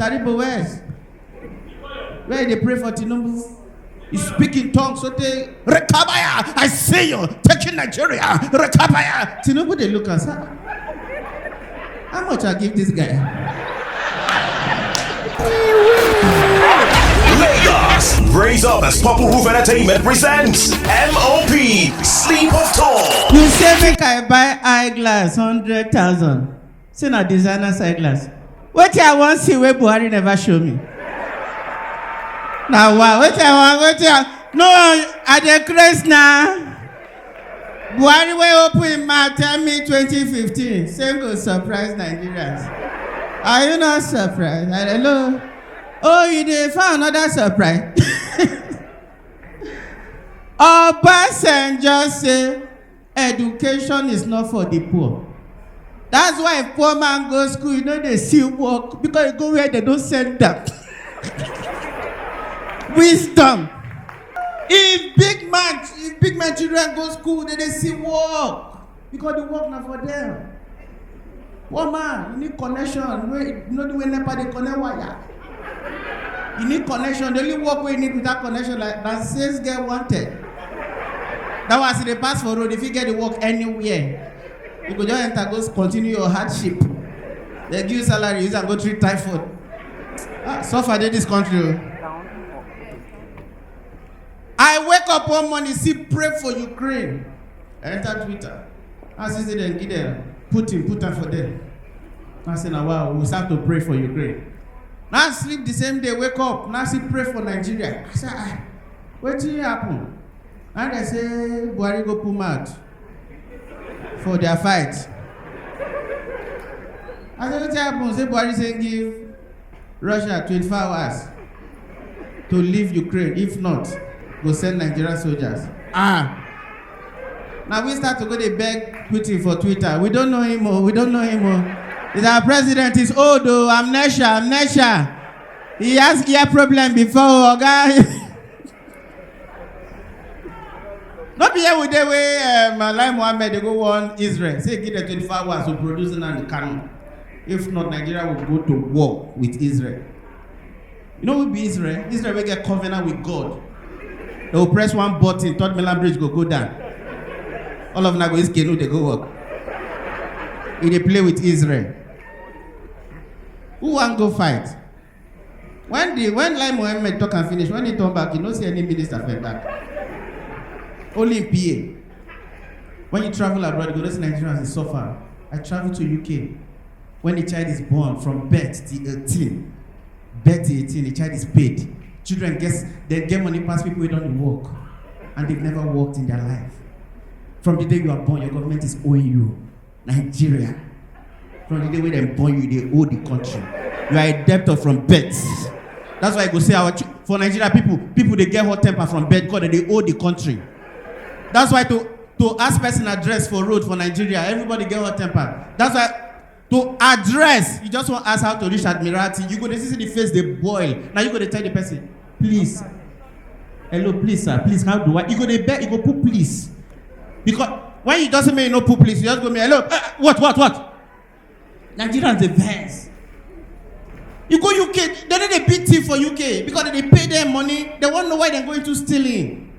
Taribo West. Where they pray for Tinubu. He speak in tongues, so they Rekabaya, I see you taking Nigeria. Rekabaya. Tinubu they look and say, how much I give this guy? Lagos, raise up as Purple Roof Entertainment presents M.O.P. Sleep of Tall. You say make I buy eyeglass 100,000. See na designer eyeglass. What I want see where Buhari never show me. Now wow, what I want, no, I dey craze now. Buhari will open mouth tell me 2015. Same go surprise Nigerians. Are you not surprised? Hello? Oh, you dey find another surprise. Obasanjo say education is not for the poor. That's why if poor man go school, you know they see work because you go where they don't send them. Wisdom. If big man children go school, they see work because the work not for them. Poor man, you need connection. You know the way NEPA they connect wire. You need connection. The only work we need without connection like that sales get wanted. That was the pass for road. If you get the work anywhere, you could just enter, go continue your hardship. They give you salary, you and go treat typhoid. Suffer in this country. I wake up one morning, see pray for Ukraine. I enter Twitter. I see them give them Putin for them. I say now wow, we start to pray for Ukraine. Now sleep the same day, wake up, now see pray for Nigeria. I say, what did happen? And they say Buhari go pull out for their fight. I said, what happened? Say Buhari say give Russia 24 hours to leave Ukraine. If not, go send Nigerian soldiers. Now we start to go to beg Putin for Twitter. We don't know him more. Is our president is old though. Amnesia. He has ear problem before, okay? Not be here with the way like Mohammed they go on Israel. Say give them 24 hours to produce in the canon. If not, Nigeria will go to war with Israel. You know what be Israel? Israel will get covenant with God. They will press one button, Third Mainland Bridge go down. All of them go Wizkid, they go work. If they play with Israel. Who want go fight? When Lai Mohammed talk and finish, when he turn back, you don't see any minister fight back. Only in PA. When you travel abroad, you go to see Nigerians, they suffer. I travel to UK. When the child is born from birth to 18, the child is paid. Children get money past people who don't work. And they've never worked in their life. From the day you are born, your government is owing you. Nigeria. From the day when they born you, they owe the country. You are a debtor from birth. That's why I go say for Nigeria people they get hot temper from birth because they owe the country. That's why to ask person address for road for Nigeria, everybody get hot temper. That's why to address, you just want to ask how to reach Admiralty. You go to see the face they boil. Now you go to tell the person, please, hello, please sir, please how do I? You go to beg, you go put please. Because when you just say you no put please, you just go me hello. What? Nigerians the best. You go UK, they don't they beat thief for UK because they pay them money. They won't know why they're going to stealing.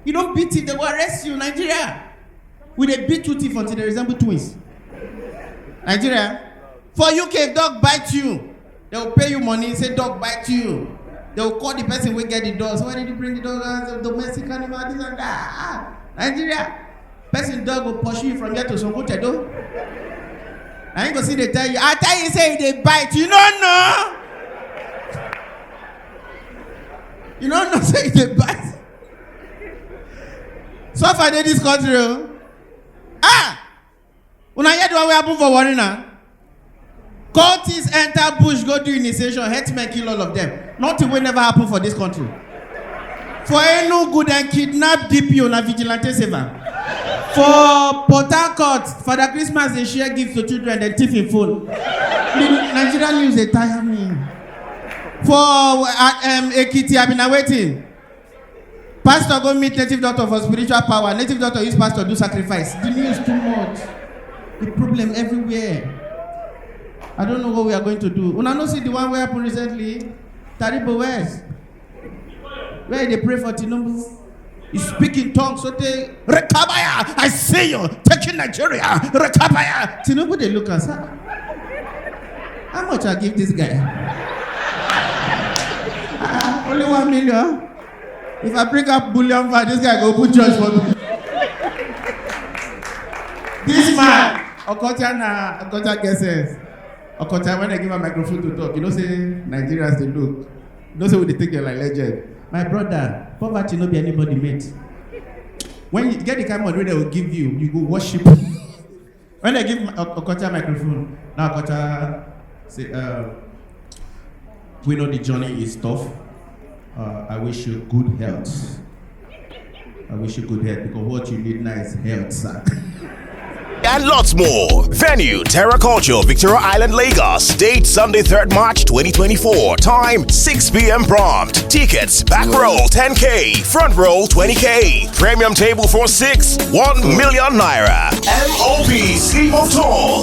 You don't beat it, they will arrest you. Nigeria, will they beat two thief until they resemble twins? Nigeria, for UK, if dog bite you, they will pay you money. Say dog bite you. They will call the person who get the dog. So why did you bring the dog as a domestic animal? This and that. Nigeria, person dog will pursue you from here to Songotedo. I ain't gonna see they tell you. I tell you say they bite. You don't know. You don't know say they bite. So far they this country. When I hear the one we happen for worry now. Cultists enter bush, go do initiation, herdsmen kill all of them. Nothing will never happen for this country. For ain't no good and kidnap DPO na vigilante saver. For Port Harcourt, for the Christmas they share gifts to children, then thief in phone. Nigerian news they tire me. For Ekiti, I've been waiting. Pastor go meet native doctor for spiritual power. Native doctor use pastor do sacrifice. The news too much. The problem everywhere. I don't know what we are going to do. Una no see the one where happened recently? Taribo West. Where they pray for Tinubu. You speak in tongues, so they Rekabaya, I see you taking Nigeria. Rekabaya. Tinubu they look at her. How much I give this guy? Only 1 million. If I bring up bullion for this guy, go put church for me. This man, Okocha guesses. Okocha, when I give a microphone to talk, you know, say Nigerians they look. You know, say when they take them like legend. My brother, poverty no be anybody mate. When you get the kind of money they will give you, you go worship. When they give Okocha microphone, now Okocha say, we know the journey is tough. I wish you good health. I wish you good health because what you need now is health, sir. And lots more. Venue, Terra Culture, Victoria Island, Lagos. Date, Sunday, 3rd March 2024. Time, 6 p.m. prompt. Tickets, back row, 10K. Front row, 20K. Premium table for 6, 1 million naira. M.O.P. Sleep of Tall.